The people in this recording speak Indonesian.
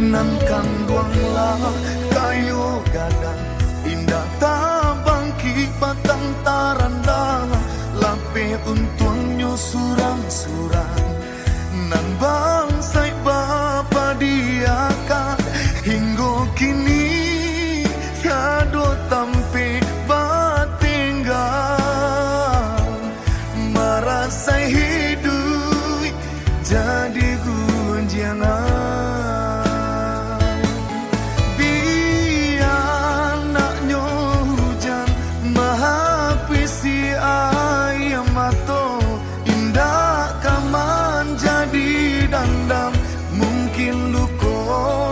nan kanduanglah kayu gadang indah tabangki batang taranda lape untuangnya surang-surang nan bangsai bapa diakan hingga kini kado tampe batinggal marasai hidup jadi gunjangan indah kaman jadi dandam mungkin luko